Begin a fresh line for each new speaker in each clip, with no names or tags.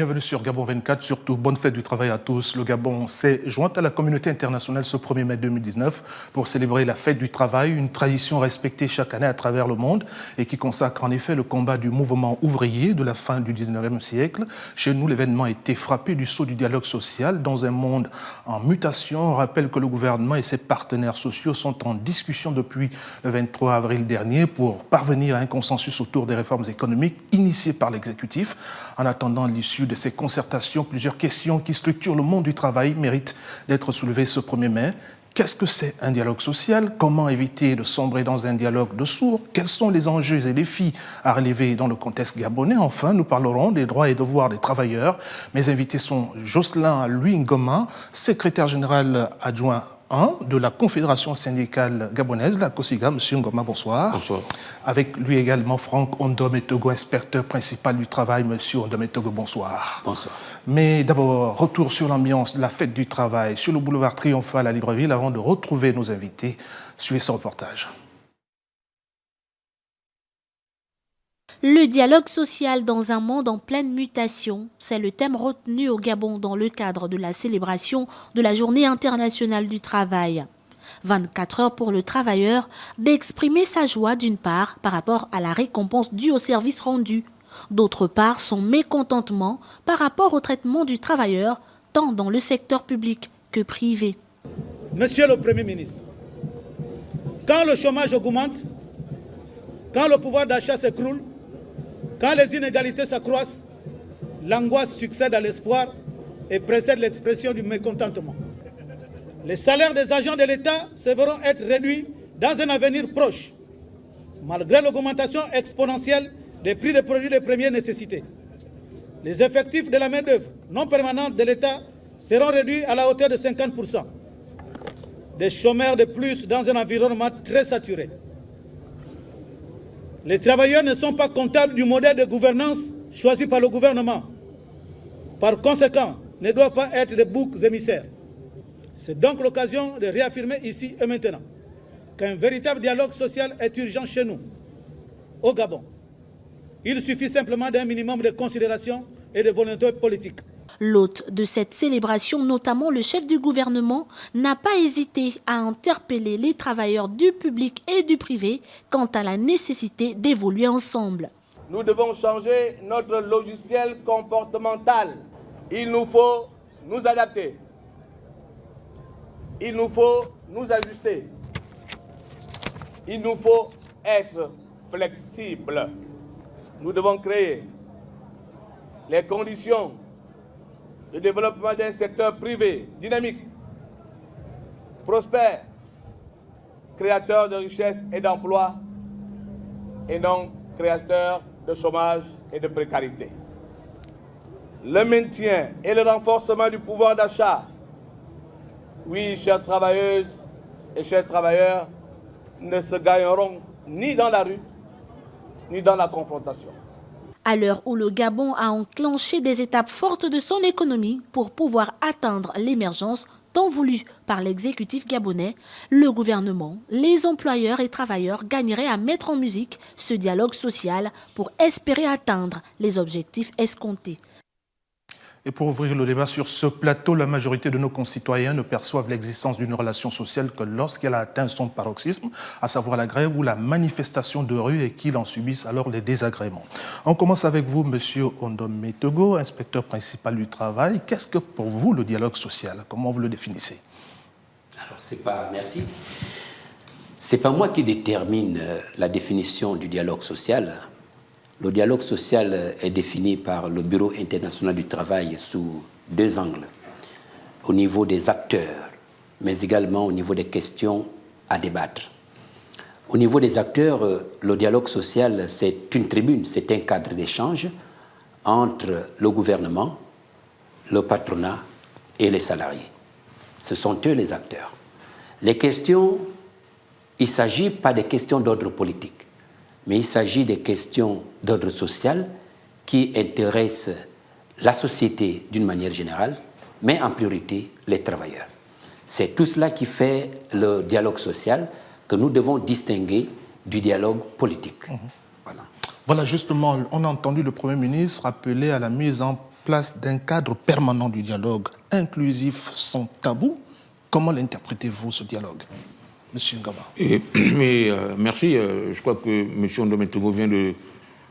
bienvenue sur Gabon 24, surtout bonne fête du travail à tous. Le Gabon s'est joint à la communauté internationale ce 1er mai 2019 pour célébrer la fête du travail, une tradition respectée chaque année à travers le monde et qui consacre en effet le combat du mouvement ouvrier de la fin du 19e siècle. Chez nous, l'événement a été frappé du sceau du dialogue social dans un monde en mutation. On rappelle que le gouvernement et ses partenaires sociaux sont en discussion depuis le 23 avril dernier pour parvenir à un consensus autour des réformes économiques initiées par l'exécutif. En attendant l'issue de ces concertations, plusieurs questions qui structurent le monde du travail méritent d'être soulevées ce 1er mai. Qu'est-ce que c'est un dialogue social? Comment éviter de sombrer dans un dialogue de sourds? Quels sont les enjeux et défis à relever dans le contexte gabonais? Enfin, nous parlerons des droits et devoirs des travailleurs. Mes invités sont Jocelyn Louis Ngoma, secrétaire général adjoint de la Confédération syndicale gabonaise, la COSIGA. Monsieur Ngoma, bonsoir.
Bonsoir.
Avec lui également Franck Ondometogo, inspecteur principal du travail. Monsieur Ondometogo, bonsoir.
Bonsoir.
Mais d'abord, retour sur l'ambiance de la fête du travail sur le boulevard Triomphal à Libreville avant de retrouver nos invités. Suivez ce reportage.
Le dialogue social dans un monde en pleine mutation, c'est le thème retenu au Gabon dans le cadre de la célébration de la Journée internationale du travail. 24 heures pour le travailleur d'exprimer sa joie d'une part par rapport à la récompense due au service rendu, d'autre part son mécontentement par rapport au traitement du travailleur tant dans le secteur public que privé.
Monsieur le Premier ministre, quand le chômage augmente, quand le pouvoir d'achat s'écroule, quand les inégalités s'accroissent, l'angoisse succède à l'espoir et précède l'expression du mécontentement. Les salaires des agents de l'État se verront être réduits dans un avenir proche, malgré l'augmentation exponentielle des prix des produits de première nécessité. Les effectifs de la main-d'œuvre non permanente de l'État seront réduits à la hauteur de 50%. Des chômeurs de plus dans un environnement très saturé. Les travailleurs ne sont pas comptables du modèle de gouvernance choisi par le gouvernement. Par conséquent, ne doivent pas être des boucs émissaires. C'est donc l'occasion de réaffirmer ici et maintenant qu'un véritable dialogue social est urgent chez nous, au Gabon. Il suffit simplement d'un minimum de considération et de volonté politique.
L'hôte de cette célébration, notamment le chef du gouvernement, n'a pas hésité à interpeller les travailleurs du public et du privé quant à la nécessité d'évoluer ensemble.
Nous devons changer notre logiciel comportemental. Il nous faut nous adapter. Il nous faut nous ajuster. Il nous faut être flexibles. Nous devons créer les conditions de développement d'un secteur privé dynamique, prospère, créateur de richesses et d'emplois, et non créateur de chômage et de précarité. Le maintien et le renforcement du pouvoir d'achat. Oui, chères travailleuses et chers travailleurs, ne se gagneront ni dans la rue, ni dans la confrontation.
À l'heure où le Gabon a enclenché des étapes fortes de son économie pour pouvoir atteindre l'émergence tant voulue par l'exécutif gabonais, le gouvernement, les employeurs et travailleurs gagneraient à mettre en musique ce dialogue social pour espérer atteindre les objectifs escomptés.
Et pour ouvrir le débat sur ce plateau, la majorité de nos concitoyens ne perçoivent l'existence d'une relation sociale que lorsqu'elle a atteint son paroxysme, à savoir la grève ou la manifestation de rue et qu'ils en subissent alors les désagréments. On commence avec vous, monsieur Ondometogo, inspecteur principal du travail. Qu'est-ce que pour vous le dialogue social? Comment vous le définissez?
Alors, merci. C'est pas moi qui détermine la définition du dialogue social. Le dialogue social est défini par le Bureau international du travail sous deux angles. Au niveau des acteurs, mais également au niveau des questions à débattre. Au niveau des acteurs, le dialogue social, c'est une tribune, c'est un cadre d'échange entre le gouvernement, le patronat et les salariés. Ce sont eux les acteurs. Les questions, il ne s'agit pas des questions d'ordre politique, mais il s'agit des questions d'ordre social qui intéressent la société d'une manière générale, mais en priorité les travailleurs. C'est tout cela qui fait le dialogue social que nous devons distinguer du dialogue politique.
Voilà, justement, on a entendu le Premier ministre appeler à la mise en place d'un cadre permanent du dialogue inclusif sans tabou. Comment l'interprétez-vous, ce dialogue, Monsieur Ngaba?
Merci. Je crois que M. Ndomentogo vient de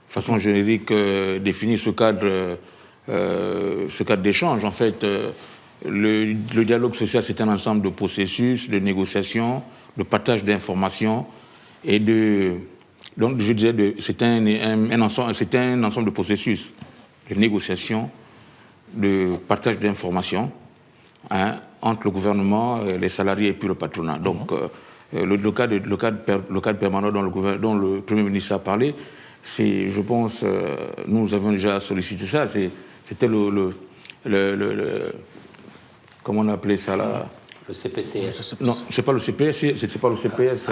façon générique définir ce cadre d'échange. En fait, le dialogue social, c'est un ensemble de processus, de négociations, de partage d'informations et donc, je disais, c'est un ensemble de processus de négociations, de partage d'informations entre le gouvernement, les salariés et puis le patronat. Donc, le cadre permanent dont le Premier ministre a parlé, c'est, je pense, nous avons déjà sollicité ça, c'était comment on appelait ça là?
Le CPCS.
Non, c'est pas le CPS, c'est pas le CPS.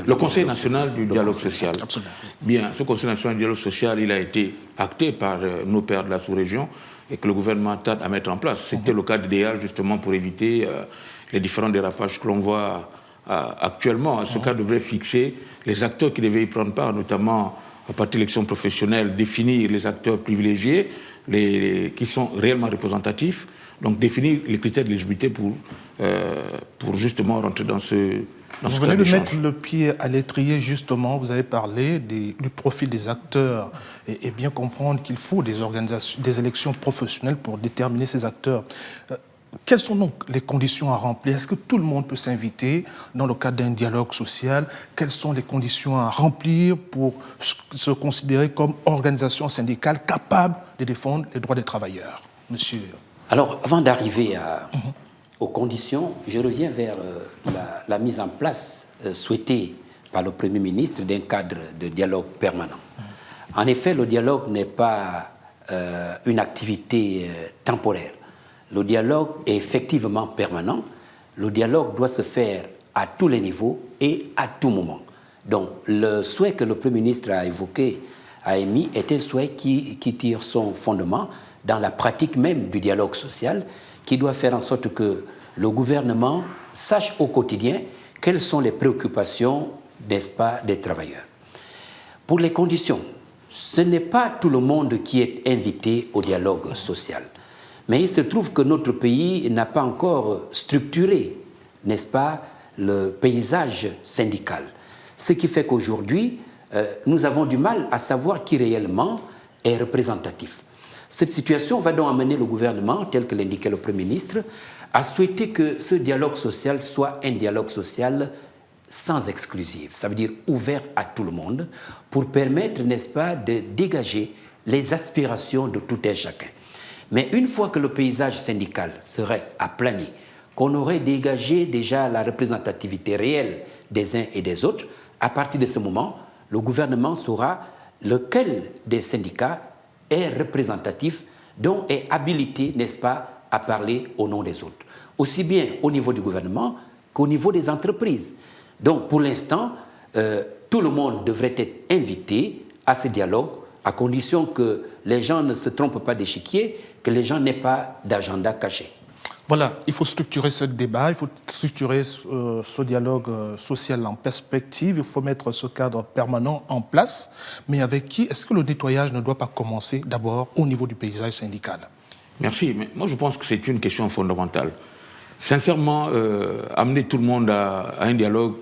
Le Conseil national du dialogue social.
Absolument.
Bien, ce Conseil national du dialogue social, il a été acté par nos pairs de la sous-région et que le gouvernement tarde à mettre en place. C'était le cadre idéal justement pour éviter les différents dérapages que l'on voit actuellement. Ce cadre devrait fixer les acteurs qui devaient y prendre part, notamment à partir de l'élection professionnelle, définir les acteurs privilégiés, qui sont réellement représentatifs. Donc définir les critères d'éligibilité pour justement rentrer dans ce
Vous venez de mettre le pied à l'étrier, justement. Vous avez parlé du profil des acteurs et bien comprendre qu'il faut des élections professionnelles pour déterminer ces acteurs. Quelles sont donc les conditions à remplir? Est-ce que tout le monde peut s'inviter dans le cadre d'un dialogue social? Quelles sont les conditions à remplir pour se considérer comme organisation syndicale capable de défendre les droits des travailleurs, monsieur?
Alors, avant d'arriver aux conditions, je reviens vers la mise en place souhaitée par le Premier ministre d'un cadre de dialogue permanent. En effet, le dialogue n'est pas une activité temporaire. Le dialogue est effectivement permanent. Le dialogue doit se faire à tous les niveaux et à tout moment. Donc, le souhait que le Premier ministre a émis est un souhait qui tire son fondement dans la pratique même du dialogue social, qui doit faire en sorte que le gouvernement sache au quotidien quelles sont les préoccupations, n'est-ce pas, des travailleurs. Pour les conditions, ce n'est pas tout le monde qui est invité au dialogue social. Mais il se trouve que notre pays n'a pas encore structuré, n'est-ce pas, le paysage syndical. Ce qui fait qu'aujourd'hui, nous avons du mal à savoir qui réellement est représentatif. Cette situation va donc amener le gouvernement, tel que l'indiquait le Premier ministre, à souhaiter que ce dialogue social soit un dialogue social sans exclusive, ça veut dire ouvert à tout le monde, pour permettre, n'est-ce pas, de dégager les aspirations de tout un chacun. Mais une fois que le paysage syndical serait aplani, qu'on aurait dégagé déjà la représentativité réelle des uns et des autres, à partir de ce moment, le gouvernement saura lequel des syndicats est représentatif, dont est habilité, n'est-ce pas, à parler au nom des autres, aussi bien au niveau du gouvernement qu'au niveau des entreprises. Donc, pour l'instant, tout le monde devrait être invité à ce dialogue, à condition que les gens ne se trompent pas d'échiquier, que les gens n'aient pas d'agenda caché.
Voilà, il faut structurer ce débat, il faut structurer ce dialogue social en perspective, il faut mettre ce cadre permanent en place. Mais avec qui? Est-ce que le nettoyage ne doit pas commencer d'abord au niveau du paysage syndical?
Merci, mais moi je pense que c'est une question fondamentale. Sincèrement, amener tout le monde à un dialogue,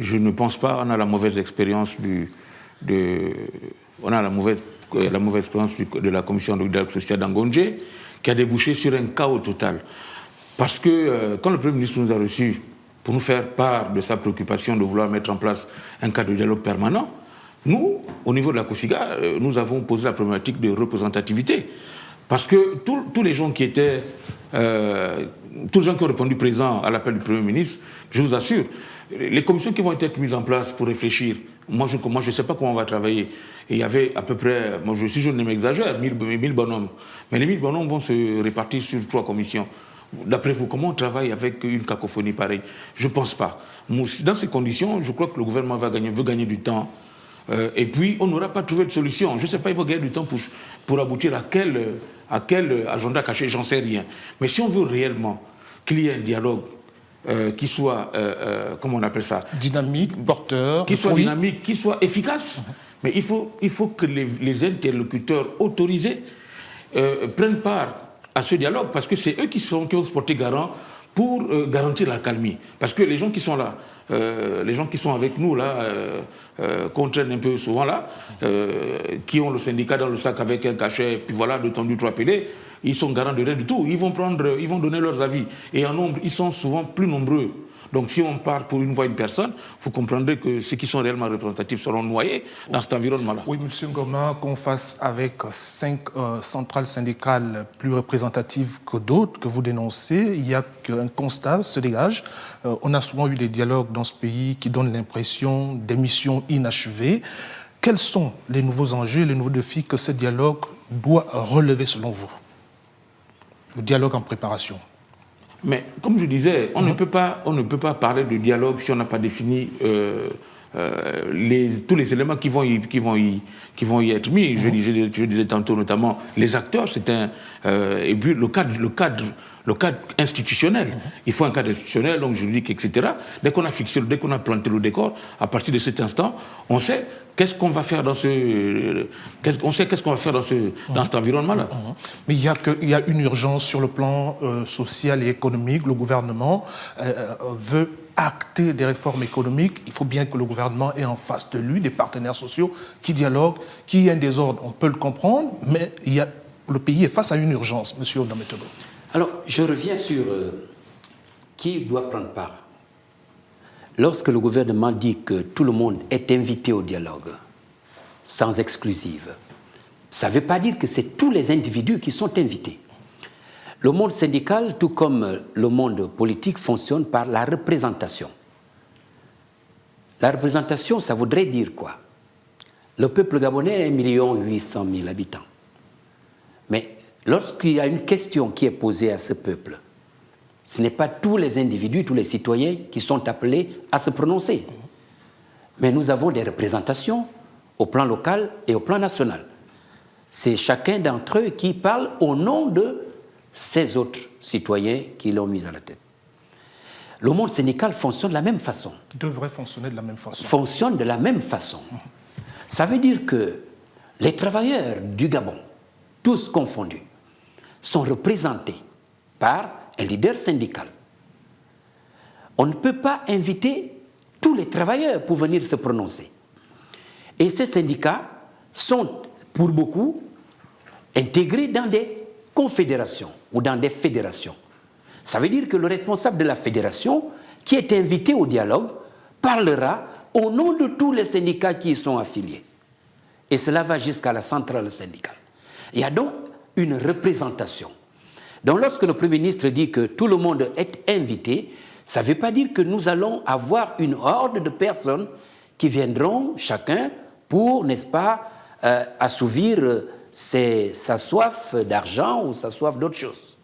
je ne pense pas. On a la mauvaise expérience on a la mauvaise expérience de la commission de dialogue social d'Angondje, qui a débouché sur un chaos total. Parce que quand le Premier ministre nous a reçus pour nous faire part de sa préoccupation de vouloir mettre en place un cadre de dialogue permanent, nous, au niveau de la COSIGA, nous avons posé la problématique de représentativité. Parce que tous les gens qui étaient, tous les gens qui ont répondu présents à l'appel du Premier ministre, je vous assure, les commissions qui vont être mises en place pour réfléchir, moi je ne sais pas comment on va travailler. Et il y avait à peu près, si je ne m'exagère, 1000 bonhommes. Mais les 1000 bonhommes vont se répartir sur 3 commissions. D'après vous, comment on travaille avec une cacophonie pareille? Je ne pense pas. Dans ces conditions, je crois que le gouvernement veut gagner du temps. Et puis, on n'aura pas trouvé de solution. Je ne sais pas, il faut gagner du temps pour aboutir à quel agenda caché, j'en sais rien. Mais si on veut réellement qu'il y ait un dialogue qui soit, comment on appelle ça?
Dynamique, porteur.
Qui soit dynamique, qui soit efficace. Mais il faut que les interlocuteurs autorisés prennent part à ce dialogue, parce que c'est eux qui ont se porté garant pour garantir la calmie. Parce que les gens qui sont là, les gens qui sont avec nous là, qu'on traîne un peu souvent là, qui ont le syndicat dans le sac avec un cachet, puis voilà, de tendu 3 PD, ils sont garants de rien du tout. Ils vont donner leurs avis. Et en nombre, ils sont souvent plus nombreux. Donc si on part pour une voix, une personne, vous comprendrez que ceux qui sont réellement représentatifs seront noyés dans cet environnement-là.
Oui, M. Ngoma, qu'on fasse avec 5 centrales syndicales plus représentatives que d'autres que vous dénoncez, il n'y a qu'un constat se dégage. On a souvent eu des dialogues dans ce pays qui donnent l'impression des missions inachevées. Quels sont les nouveaux enjeux, les nouveaux défis que ce dialogue doit relever selon vous? Le dialogue en préparation.
Mais comme je disais, on ne peut pas parler de dialogue si on n'a pas défini tous les éléments qui vont y être mis. Je disais tantôt notamment les acteurs, et puis le cadre institutionnel. Il faut un cadre institutionnel, donc juridique, etc. Dès qu'on a planté le décor, à partir de cet instant, on sait qu'est-ce qu'on va faire dans cet environnement-là.
Mais il y a une urgence sur le plan social et économique. Le gouvernement veut acter des réformes économiques. Il faut bien que le gouvernement ait en face de lui des partenaires sociaux qui dialoguent, qui aient un désordre. On peut le comprendre, mais le pays est face à une urgence, M. Onametolo.
Alors, je reviens sur qui doit prendre part. Lorsque le gouvernement dit que tout le monde est invité au dialogue, sans exclusive, ça ne veut pas dire que c'est tous les individus qui sont invités. Le monde syndical, tout comme le monde politique, fonctionne par la représentation. La représentation, ça voudrait dire quoi? Le peuple gabonais est 1 800 000 habitants. Mais lorsqu'il y a une question qui est posée à ce peuple, ce n'est pas tous les individus, tous les citoyens qui sont appelés à se prononcer. Mais nous avons des représentations au plan local et au plan national. C'est chacun d'entre eux qui parle au nom de ces autres citoyens qui l'ont mis à la tête. Le monde syndical fonctionne de la même façon.
Devrait fonctionner de la même façon.
Fonctionne de la même façon. Ça veut dire que les travailleurs du Gabon, tous confondus, sont représentés par un leader syndical. On ne peut pas inviter tous les travailleurs pour venir se prononcer. Et ces syndicats sont, pour beaucoup, intégrés dans des confédérations ou dans des fédérations. Ça veut dire que le responsable de la fédération, qui est invité au dialogue, parlera au nom de tous les syndicats qui y sont affiliés. Et cela va jusqu'à la centrale syndicale. Il y a donc une représentation. Donc lorsque le Premier ministre dit que tout le monde est invité, ça ne veut pas dire que nous allons avoir une horde de personnes qui viendront chacun pour, n'est-ce pas, assouvir sa soif d'argent ou sa soif d'autre chose.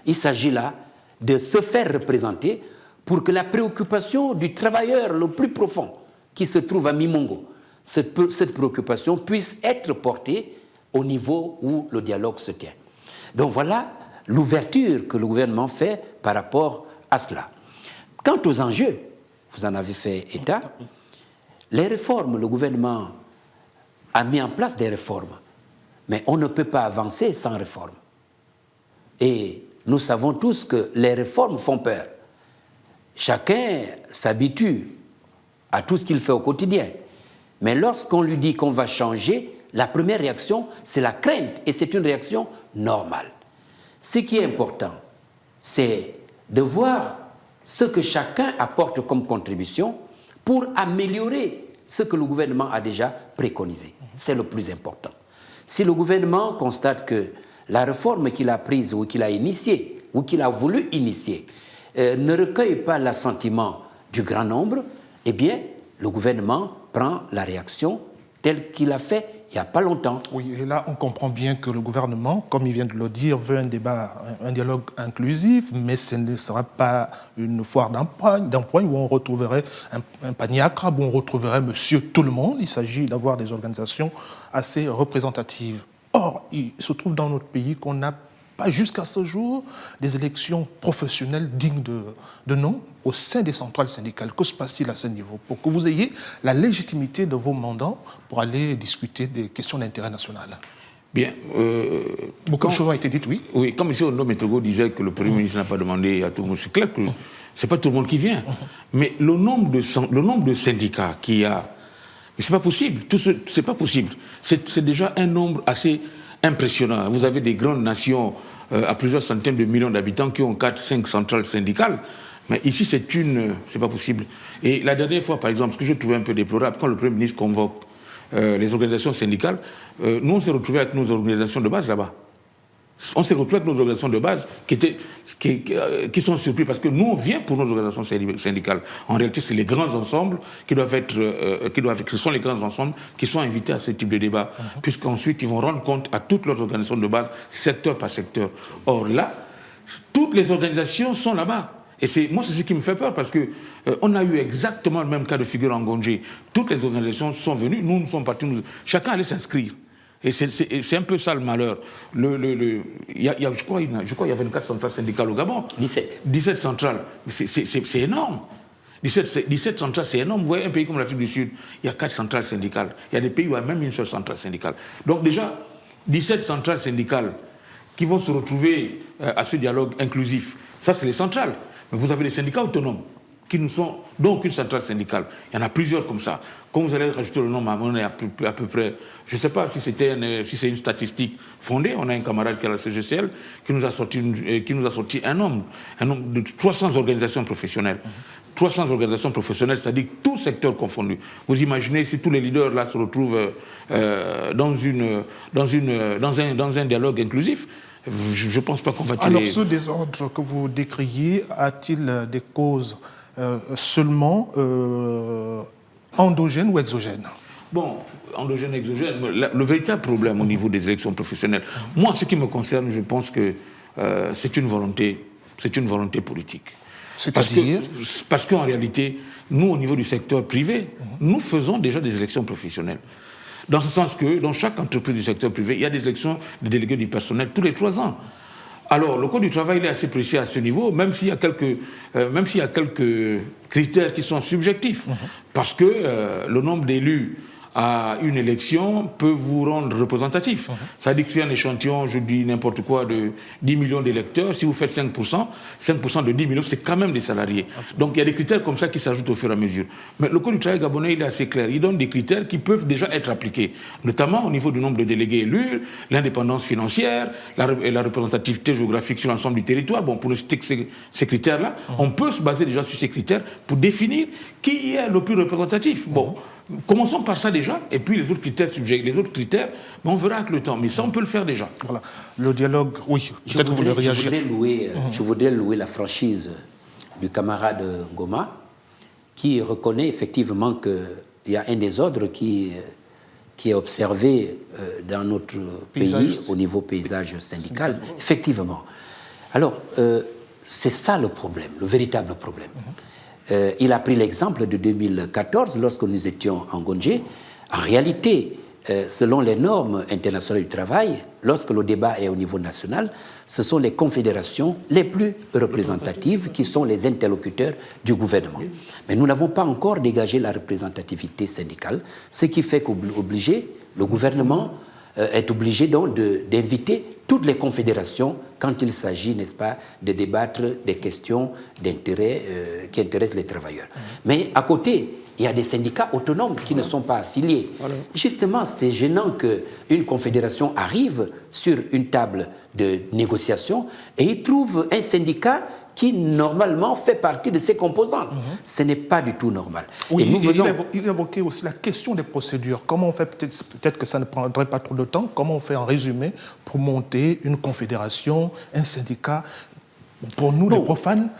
Il s'agit là de se faire représenter pour que la préoccupation du travailleur le plus profond qui se trouve à Mimongo, cette préoccupation puisse être portée au niveau où le dialogue se tient. Donc voilà l'ouverture que le gouvernement fait par rapport à cela. Quant aux enjeux, vous en avez fait état, les réformes, le gouvernement a mis en place des réformes, mais on ne peut pas avancer sans réforme. Et nous savons tous que les réformes font peur. Chacun s'habitue à tout ce qu'il fait au quotidien. Mais lorsqu'on lui dit qu'on va changer, la première réaction, c'est la crainte, et c'est une réaction normale. Ce qui est important, c'est de voir ce que chacun apporte comme contribution pour améliorer ce que le gouvernement a déjà préconisé. C'est le plus important. Si le gouvernement constate que la réforme qu'il a prise ou qu'il a initiée ou qu'il a voulu initier ne recueille pas l'assentiment du grand nombre, eh bien, le gouvernement prend la réaction telle qu'il a fait il n'y a pas longtemps.
Oui, et là, on comprend bien que le gouvernement, comme il vient de le dire, veut un débat, un dialogue inclusif, mais ce ne sera pas une foire d'empoigne où on retrouverait un panier à crabe, où on retrouverait monsieur tout le monde. Il s'agit d'avoir des organisations assez représentatives. Or, il se trouve dans notre pays qu'on n'a pas jusqu'à ce jour des élections professionnelles dignes de nom au sein des centrales syndicales. Que se passe-t-il à ce niveau pour que vous ayez la légitimité de vos mandats pour aller discuter des questions d'intérêt national?
Bien.
Beaucoup de choses ont été dites, oui.
Oui, comme M. Ondo Metogo disait que le Premier ministre n'a pas demandé à tout le monde, c'est clair que c'est pas tout le monde qui vient. Mais le nombre de syndicats qu'il y a, mais c'est pas possible. C'est pas possible. C'est déjà un nombre assez impressionnant. Vous avez des grandes nations à plusieurs centaines de millions d'habitants qui ont 4-5 centrales syndicales. Mais ici, c'est pas possible. Et la dernière fois, par exemple, ce que je trouvais un peu déplorable, quand le Premier ministre convoque les organisations syndicales, nous, on s'est retrouvés avec nos organisations de base là-bas. On s'est retrouvés avec nos organisations de base qui sont surpris parce que nous, on vient pour nos organisations syndicales. En réalité, c'est les grands ensembles ce sont les grands ensembles qui sont invités à ce type de débat, puisqu'ensuite, ils vont rendre compte à toutes leurs organisations de base, secteur par secteur. Or là, toutes les organisations sont là-bas. Et moi, c'est ce qui me fait peur, parce qu'on a eu exactement le même cas de figure en Ngondje. Toutes les organisations sont venues, nous sommes partis, chacun allait s'inscrire. Et c'est un peu ça le malheur. Je crois qu'il y a 24 centrales syndicales au Gabon. 17 centrales. C'est énorme. 17 centrales, c'est énorme. Vous voyez, un pays comme l'Afrique du Sud, il y a 4 centrales syndicales. Il y a des pays où il y a même une seule centrale syndicale. Donc déjà, 17 centrales syndicales qui vont se retrouver à ce dialogue inclusif. Ça, c'est les centrales. Mais vous avez des syndicats autonomes qui ne sont donc une centrale syndicale. Il y en a plusieurs comme ça. Quand vous allez rajouter le nombre, on est à peu près, je ne sais pas si c'est une statistique fondée. On a un camarade qui est à la CGCL qui nous a sorti un nombre de 300 organisations professionnelles. 300 organisations professionnelles, c'est-à-dire tout secteur confondu. Vous imaginez si tous les leaders là se retrouvent dans un dialogue inclusif. Je ne pense pas qu'on va tirer...
Alors, ce désordre que vous décriez, a-t-il des causes seulement endogènes ou exogènes?
Bon, endogène, exogène, le véritable problème au niveau des élections professionnelles, moi, ce qui me concerne, je pense que c'est une volonté politique.
C'est-à-dire?
Parce qu'en réalité, nous, au niveau du secteur privé, nous faisons déjà des élections professionnelles. Dans ce sens que, dans chaque entreprise du secteur privé, il y a des élections de délégués du personnel tous les 3 ans. Alors, le Code du travail il est assez précis à ce niveau, même s'il y a quelques critères qui sont subjectifs. Parce que le nombre d'élus à une élection peut vous rendre représentatif. Ça dit que c'est un échantillon, je dis n'importe quoi, de 10 millions d'électeurs. Si vous faites 5% de 10 millions, c'est quand même des salariés. Donc il y a des critères comme ça qui s'ajoutent au fur et à mesure. Mais le Code du travail gabonais, il est assez clair. Il donne des critères qui peuvent déjà être appliqués, notamment au niveau du nombre de délégués élus, l'indépendance financière, et la représentativité géographique sur l'ensemble du territoire. Bon, pour ne citer que ces critères-là, on peut se baser déjà sur ces critères pour définir qui est le plus représentatif. Bon. Commençons par ça déjà, et puis les autres critères, on verra avec le temps. Mais ça, on peut le faire déjà.
Voilà. Le dialogue, oui, peut-être que vous voulez réagir.
Je voudrais louer la franchise du camarade Ngoma, qui reconnaît effectivement qu'il y a un désordre qui est observé dans notre pays au niveau paysage syndical. Effectivement. Alors, c'est ça le problème, le véritable problème. Il a pris l'exemple de 2014, lorsque nous étions en Ngondje. En réalité, selon les normes internationales du travail, lorsque le débat est au niveau national, ce sont les confédérations les plus représentatives qui sont les interlocuteurs du gouvernement. Mais nous n'avons pas encore dégagé la représentativité syndicale, ce qui fait qu'obligé, le gouvernement est obligé donc d'inviter toutes les confédérations quand il s'agit, n'est-ce pas, de débattre des questions d'intérêt qui intéressent les travailleurs. Mais à côté, il y a des syndicats autonomes qui ne sont pas affiliés. Justement, c'est gênant qu'une confédération arrive sur une table de négociation et il trouve un syndicat qui, normalement, fait partie de ses composantes. Ce n'est pas du tout normal.
Oui, et il évoquait aussi la question des procédures. Comment on fait, peut-être que ça ne prendrait pas trop de temps, comment on fait en résumé pour monter une confédération, un syndicat? Pour nous, les profanes,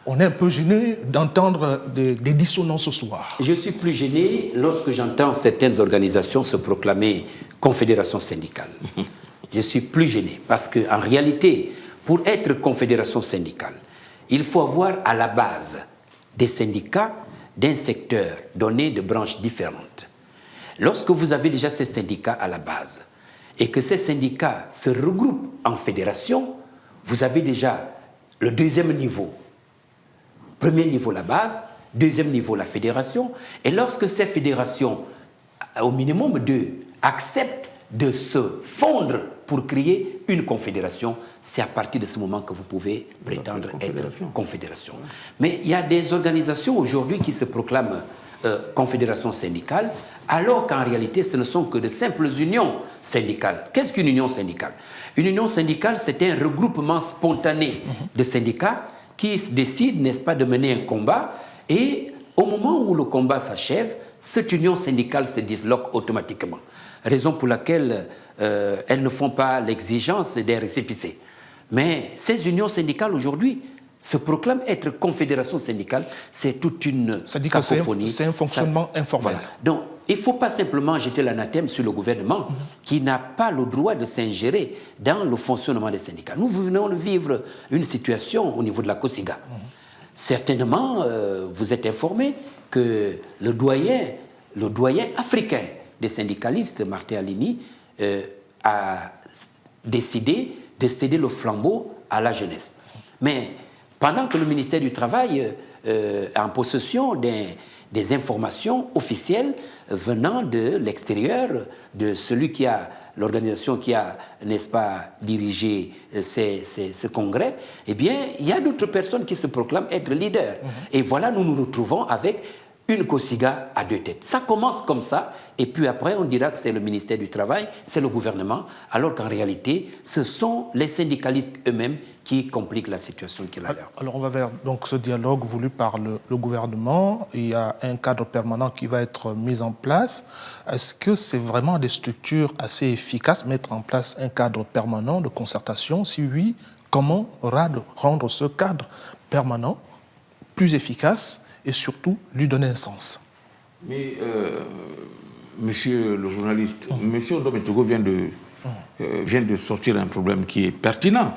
on est un peu gênés d'entendre des dissonances ce soir.
Je suis plus gêné lorsque j'entends certaines organisations se proclamer confédération syndicale. Je suis plus gêné parce qu'en réalité, pour être confédération syndicale, il faut avoir à la base des syndicats d'un secteur donné de branches différentes. Lorsque vous avez déjà ces syndicats à la base et que ces syndicats se regroupent en fédération, vous avez déjà le deuxième niveau. Premier niveau, la base. Deuxième niveau, la fédération. Et lorsque ces fédérations, au minimum deux, acceptent de se fondre pour créer une confédération, c'est à partir de ce moment que vous pouvez prétendre être confédération. Mais il y a des organisations aujourd'hui qui se proclament confédération syndicale, alors qu'en réalité, ce ne sont que de simples unions syndicales. Qu'est-ce qu'une union syndicale? Une union syndicale, c'est un regroupement spontané de syndicats qui décident, n'est-ce pas, de mener un combat, et au moment où le combat s'achève, cette union syndicale se disloque automatiquement. Raison pour laquelle elles ne font pas l'exigence des récépissés. Mais ces unions syndicales aujourd'hui se proclament être confédération syndicale, c'est toute une cacophonie.
C'est un fonctionnement informel.
Voilà. Donc, il ne faut pas simplement jeter l'anathème sur le gouvernement qui n'a pas le droit de s'ingérer dans le fonctionnement des syndicats. Nous venons de vivre une situation au niveau de la COSIGA. Certainement, vous êtes informé que le doyen africain des syndicalistes, Martin Alini, a décidé de céder le flambeau à la jeunesse. Mais pendant que le ministère du Travail est en possession des informations officielles venant de l'extérieur, de celui qui a l'organisation qui a, n'est-ce pas, dirigé ce congrès, eh bien, il y a d'autres personnes qui se proclament être leaders. Et voilà, nous nous retrouvons avec une COSIGA à deux têtes. Ça commence comme ça, et puis après, on dira que c'est le ministère du Travail, c'est le gouvernement, alors qu'en réalité, ce sont les syndicalistes eux-mêmes qui compliquent la situation qui est la leur.
Alors, on va vers donc, ce dialogue voulu par le gouvernement. Il y a un cadre permanent qui va être mis en place. Est-ce que c'est vraiment des structures assez efficaces, mettre en place un cadre permanent de concertation? Si oui, comment rendre ce cadre permanent plus efficace et surtout lui donner un sens?
Mais, monsieur le journaliste, monsieur Ndometogo vient de sortir un problème qui est pertinent.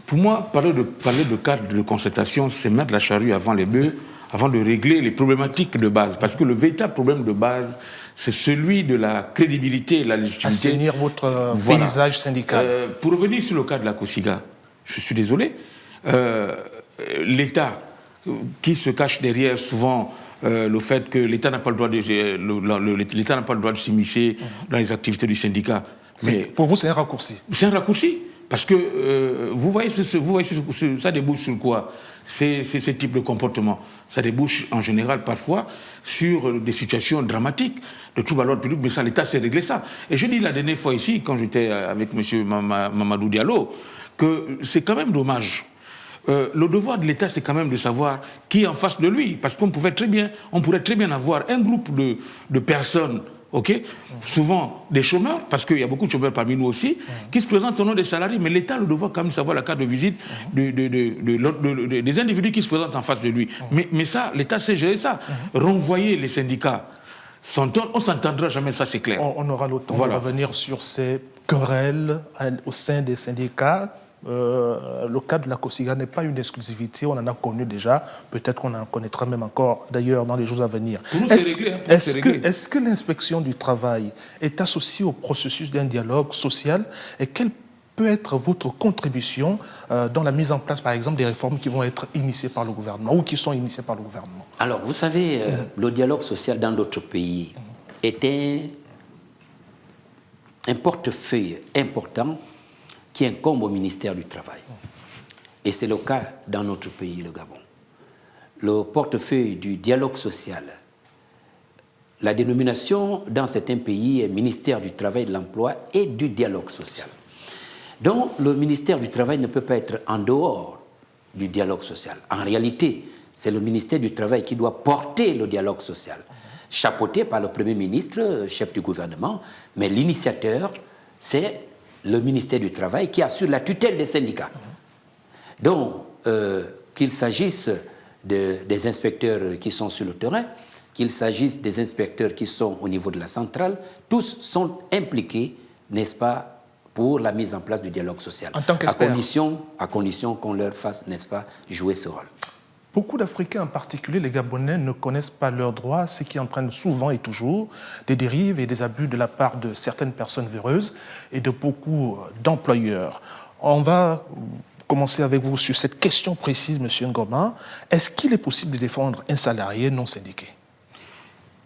Pour moi, parler de cadre de concertation, c'est mettre la charrue avant les bœufs, avant de régler les problématiques de base. Parce que le véritable problème de base, c'est celui de la crédibilité et la légitimité.
Assainir votre paysage syndical.
Pour revenir sur le cas de la COSIGA, je suis désolé, l'État qui se cache derrière souvent le fait que l'État n'a pas le droit l'État n'a pas le droit de s'immiscer dans les activités du syndicat.
Mais pour vous, c'est un raccourci.
C'est un raccourci. Parce que vous voyez ça débouche sur quoi? Ce type de comportement. Ça débouche en général parfois sur des situations dramatiques de troubles à l'ordre public, mais ça, l'État sait régler ça. Et je dis la dernière fois ici, quand j'étais avec M. Mamadou Diallo, que c'est quand même dommage. Le devoir de l'État, c'est quand même de savoir qui est en face de lui. Parce qu'on pourrait très bien avoir un groupe de personnes, souvent des chômeurs, parce qu'il y a beaucoup de chômeurs parmi nous aussi, qui se présentent au nom des salariés. Mais l'État a le devoir quand même de savoir la carte de visite des individus qui se présentent en face de lui. Mais ça, l'État sait gérer ça. Renvoyer les syndicats, on ne s'entendra jamais, ça c'est clair.
On aura le temps de revenir sur ces querelles au sein des syndicats. Le cas de la COSIGA n'est pas une exclusivité, on en a connu déjà, peut-être qu'on en connaîtra même encore d'ailleurs dans les jours à venir. Est-ce que l'inspection du travail est associée au processus d'un dialogue social et quelle peut être votre contribution dans la mise en place par exemple des réformes qui vont être initiées par le gouvernement ou qui sont initiées par le gouvernement?
Alors vous savez, le dialogue social dans d'autres pays est un portefeuille important qui incombe au ministère du Travail. Et c'est le cas dans notre pays, le Gabon. Le portefeuille du dialogue social, la dénomination dans certains pays est ministère du Travail, de l'Emploi et du dialogue social. Donc le ministère du Travail ne peut pas être en dehors du dialogue social. En réalité, c'est le ministère du Travail qui doit porter le dialogue social, chapeauté par le Premier ministre, chef du gouvernement, mais l'initiateur, c'est le ministère du Travail qui assure la tutelle des syndicats. Donc, qu'il s'agisse des inspecteurs qui sont sur le terrain, qu'il s'agisse des inspecteurs qui sont au niveau de la centrale, tous sont impliqués, n'est-ce pas, pour la mise en place du dialogue social.
En tant qu'expert.
À condition qu'on leur fasse, n'est-ce pas, jouer ce rôle.
Beaucoup d'Africains, en particulier les Gabonais, ne connaissent pas leurs droits, ce qui entraîne souvent et toujours des dérives et des abus de la part de certaines personnes véreuses et de beaucoup d'employeurs. On va commencer avec vous sur cette question précise, M. Ngoma. Est-ce qu'il est possible de défendre un salarié non syndiqué?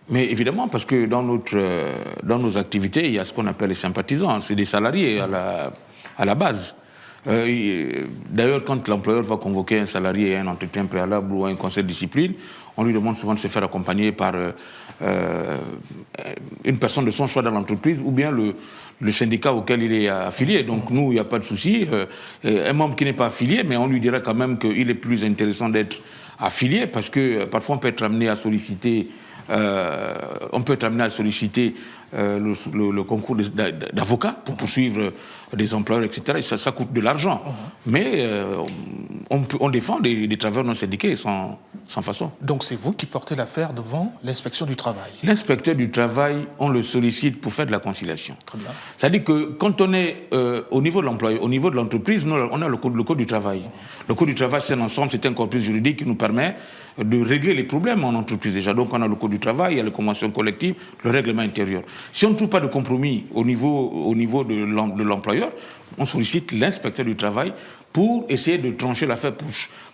Mais évidemment, parce que dans nos activités, il y a ce qu'on appelle les sympathisants, c'est des salariés à la base. D'ailleurs, quand l'employeur va convoquer un salarié à un entretien préalable ou à un conseil de discipline, on lui demande souvent de se faire accompagner par une personne de son choix dans l'entreprise ou bien le syndicat auquel il est affilié. Donc nous, il n'y a pas de souci. Un membre qui n'est pas affilié, mais on lui dirait quand même qu'il est plus intéressant d'être affilié parce que parfois on peut être amené à solliciter le concours d'avocats pour poursuivre des employeurs, etc. Et ça coûte de l'argent. Mais on défend des travailleurs non syndiqués sans façon.
Donc c'est vous qui portez l'affaire devant l'inspection du travail.
L'inspecteur du travail, on le sollicite pour faire de la conciliation.
Très bien.
C'est-à-dire que quand on est au niveau de l'employeur, au niveau de l'entreprise, nous, on a le code du travail. Le code du travail, c'est un ensemble, c'est un corpus juridique qui nous permet de régler les problèmes en entreprise déjà. Donc on a le code du travail, il y a les conventions collectives, le règlement intérieur. Si on ne trouve pas de compromis au niveau de l'employeur, on sollicite l'inspecteur du travail pour essayer de trancher l'affaire,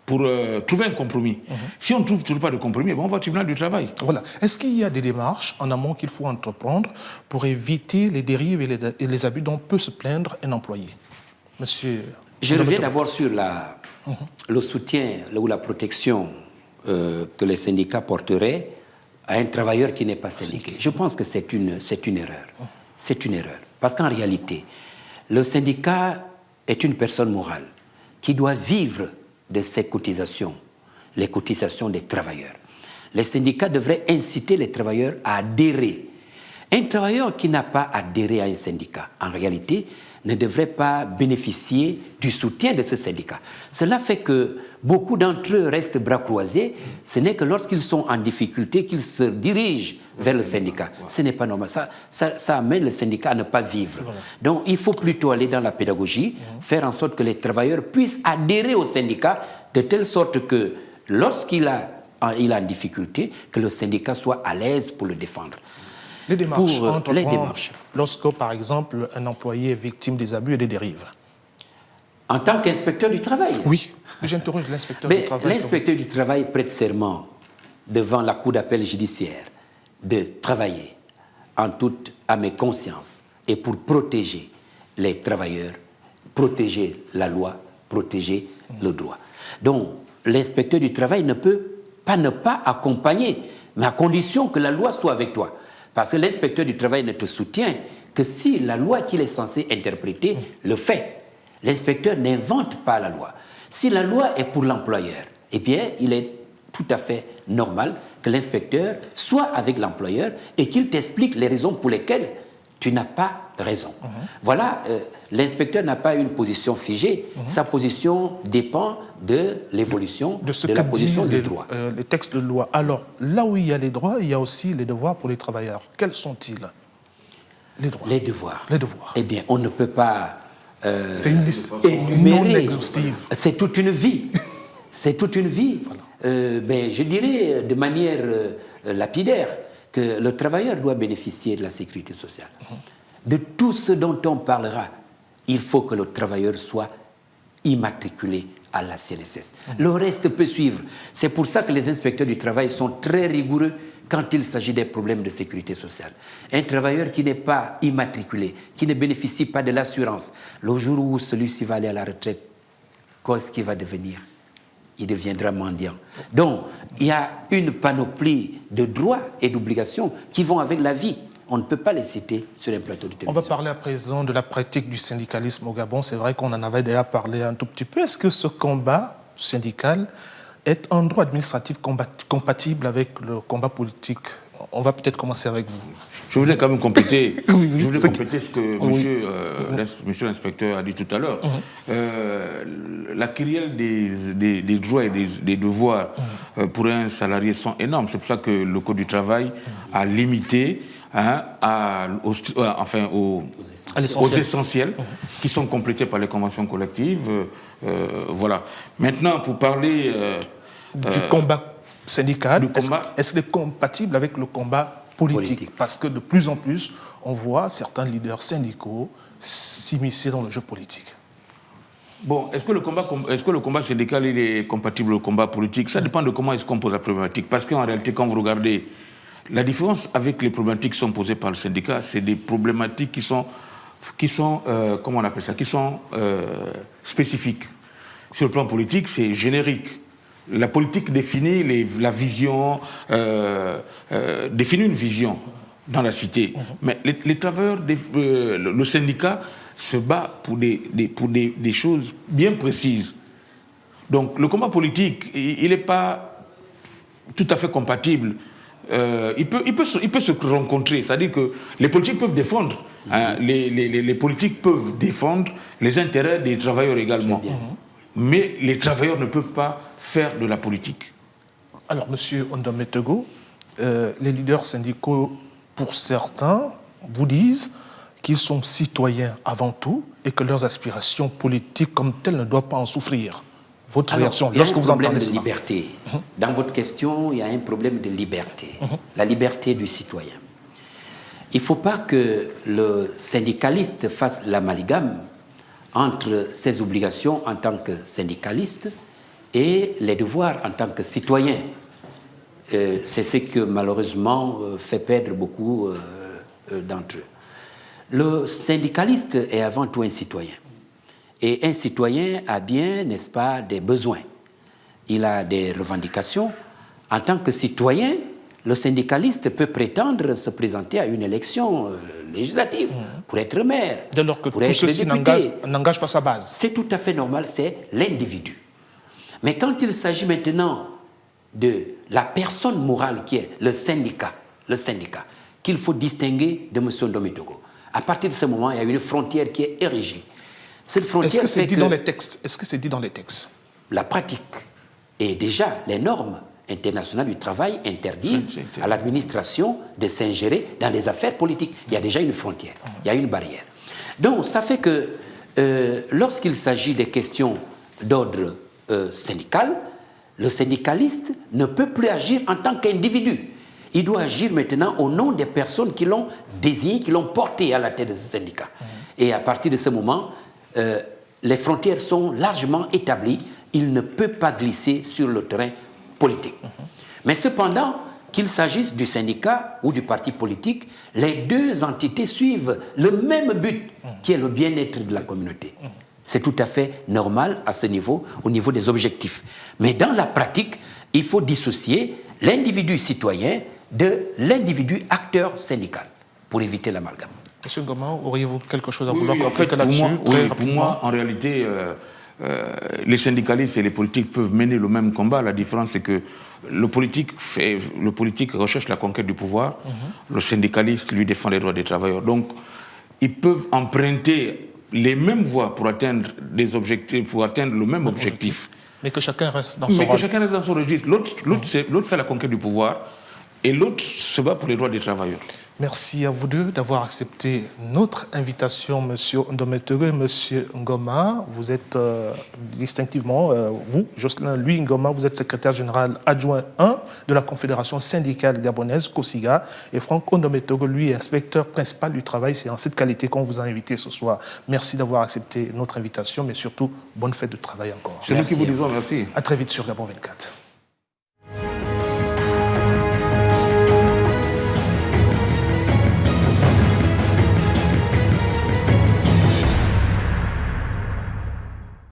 pour trouver un compromis. Si on ne trouve toujours pas de compromis, on va au tribunal du travail.
Voilà. Est-ce qu'il y a des démarches en amont qu'il faut entreprendre pour éviter les dérives et les abus dont peut se plaindre un employé? Monsieur...
Je reviens d'abord sur le soutien ou la protection que les syndicats porteraient à un travailleur qui n'est pas syndiqué. Je pense que c'est une erreur. C'est une erreur. Parce qu'en réalité, le syndicat est une personne morale qui doit vivre de ses cotisations, les cotisations des travailleurs. Les syndicats devraient inciter les travailleurs à adhérer. Un travailleur qui n'a pas adhéré à un syndicat, en réalité, ne devrait pas bénéficier du soutien de ce syndicat. Cela fait que beaucoup d'entre eux restent bras croisés. Ce n'est que lorsqu'ils sont en difficulté qu'ils se dirigent vers le syndicat. Ce n'est pas normal. Ça amène le syndicat à ne pas vivre. Donc il faut plutôt aller dans la pédagogie, faire en sorte que les travailleurs puissent adhérer au syndicat de telle sorte que lorsqu'il est en difficulté, que le syndicat soit à l'aise pour le défendre.
Les démarches,
Pour les démarches.
Lorsque, par exemple, un employé est victime des abus et des dérives.
En tant qu'inspecteur du travail.
Oui, j'interroge l'inspecteur du travail.
L'inspecteur du travail prête serment devant la cour d'appel judiciaire de travailler en toute âme et conscience et pour protéger les travailleurs, protéger la loi, protéger le droit. Donc, l'inspecteur du travail ne peut pas ne pas accompagner, mais à condition que la loi soit avec toi. Parce que l'inspecteur du travail ne te soutient que si la loi qu'il est censé interpréter le fait. L'inspecteur n'invente pas la loi. Si la loi est pour l'employeur, eh bien, il est tout à fait normal que l'inspecteur soit avec l'employeur et qu'il t'explique les raisons pour lesquelles tu n'as pas raison. Voilà, l'inspecteur n'a pas une position figée. Sa position dépend de l'évolution de la position du droit.
Les textes de loi. Alors, là où il y a les droits, il y a aussi les devoirs pour les travailleurs. Quels sont-ils? Les droits.
Les devoirs.
Les devoirs.
Eh bien, on ne peut pas
c'est une liste
énumérer.
Non exhaustive.
C'est toute une vie. C'est toute une vie. Voilà. Ben, je dirais de manière lapidaire que le travailleur doit bénéficier de la sécurité sociale. De tout ce dont on parlera, il faut que le travailleur soit immatriculé à la CNSS. Le reste peut suivre. C'est pour ça que les inspecteurs du travail sont très rigoureux quand il s'agit des problèmes de sécurité sociale. Un travailleur qui n'est pas immatriculé, qui ne bénéficie pas de l'assurance, le jour où celui-ci va aller à la retraite, qu'est-ce qu'il va devenir? Il deviendra mendiant. Donc, il y a une panoplie de droits et d'obligations qui vont avec la vie. On ne peut pas les citer sur un plateau de télévision.
On va parler à présent de la pratique du syndicalisme au Gabon. C'est vrai qu'on en avait déjà parlé un tout petit peu. Est-ce que ce combat syndical est un droit administratif compatible avec le combat politique? On va peut-être commencer avec vous.
Je voulais quand même compléter, ce que monsieur l'inspecteur a dit tout à l'heure. La querelle des droits et des devoirs pour un salarié sont énormes. C'est pour ça que le Code du travail a limité aux essentiels qui sont complétés par les conventions collectives. Voilà. Maintenant, pour parler
du combat syndical, est-ce qu'il est compatible avec le combat politique? Parce que de plus en plus, on voit certains leaders syndicaux s'immiscer dans le jeu politique.
Bon, est-ce que le combat syndical il est compatible au combat politique? Ça dépend de comment est-ce qu'on pose la problématique. Parce qu'en réalité, quand vous regardez La différence avec les problématiques qui sont posées par le syndicat, c'est des problématiques qui sont comment on appelle ça, qui sont spécifiques. Sur le plan politique, c'est générique. La politique définit la vision, définit une vision dans la cité. Mais les travailleurs, le syndicat se bat pour des choses bien précises. Donc le combat politique, il n'est pas tout à fait compatible. Il peut se rencontrer, c'est-à-dire que les politiques peuvent défendre, les politiques peuvent défendre les intérêts des travailleurs également. Mais les travailleurs ne peuvent pas faire de la politique.
Alors, M. Ondome Tego, les leaders syndicaux, pour certains, vous disent qu'ils sont citoyens avant tout et que leurs aspirations politiques comme telles ne doivent pas en souffrir. Votre réaction lorsque vous entendez
cela? Il y a un problème de liberté. Dans votre question, il y a un problème de liberté. La liberté du citoyen. Il ne faut pas que le syndicaliste fasse l'amalgame entre ses obligations en tant que syndicaliste et les devoirs en tant que citoyen. C'est ce que malheureusement fait perdre beaucoup d'entre eux. Le syndicaliste est avant tout un citoyen. Et un citoyen a bien, n'est-ce pas, des besoins. Il a des revendications. En tant que citoyen, le syndicaliste peut prétendre se présenter à une élection législative pour être maire.
Dès lors que
pour
tout
être
ceci
député.
n'engage pas sa base.
C'est tout à fait normal, c'est l'individu. Mais quand il s'agit maintenant de la personne morale qui est le syndicat, qu'il faut distinguer de M. Ondome Tego. À partir de ce moment, il y a une frontière qui est érigée. Cette frontière
Est-ce que c'est dit
que
dans les textes? Est-ce que c'est dit dans les textes?
La pratique et déjà les normes internationales du travail interdisent à l'administration de s'ingérer dans des affaires politiques. Il y a déjà une frontière, il y a une barrière. Donc ça fait que lorsqu'il s'agit des questions d'ordre syndical, le syndicaliste ne peut plus agir en tant qu'individu. Il doit agir maintenant au nom des personnes qui l'ont désigné, qui l'ont porté à la tête de ce syndicat. Et à partir de ce moment, les frontières sont largement établies. Il ne peut pas glisser sur le terrain politique. Mais cependant, qu'il s'agisse du syndicat ou du parti politique, les deux entités suivent le même but, qui est le bien-être de la communauté. C'est tout à fait normal à ce niveau, au niveau des objectifs. Mais dans la pratique, il faut dissocier l'individu citoyen de l'individu acteur syndical pour éviter l'amalgame.
Monsieur Ngoma, auriez-vous quelque chose à
Oui,
vouloir
en fait,
compléter là-dessus?
pour moi, en réalité, les syndicalistes et les politiques peuvent mener le même combat. La différence, c'est que le politique recherche la conquête du pouvoir, le syndicaliste lui défend les droits des travailleurs. Donc, ils peuvent emprunter les mêmes voies pour atteindre des objectifs, pour atteindre le même objectif.
Mais que chacun reste dans son
Mais
rôle.
que chacun reste dans son registre. L'autre fait la conquête du pouvoir et l'autre se bat pour les droits des travailleurs.
Merci à vous deux d'avoir accepté notre invitation, Monsieur Ondome Tego et Monsieur Ngoma. Vous êtes distinctivement, vous, Jocelyn Louis Ngoma, vous êtes secrétaire général adjoint 1 de la Confédération syndicale gabonaise, COSIGA, et Franck Ondome Tego, lui, inspecteur principal du travail. C'est en cette qualité qu'on vous a invité ce soir. Merci d'avoir accepté notre invitation, mais surtout, bonne fête de travail encore.
C'est nous qui vous disons merci.
À très vite sur Gabon 24.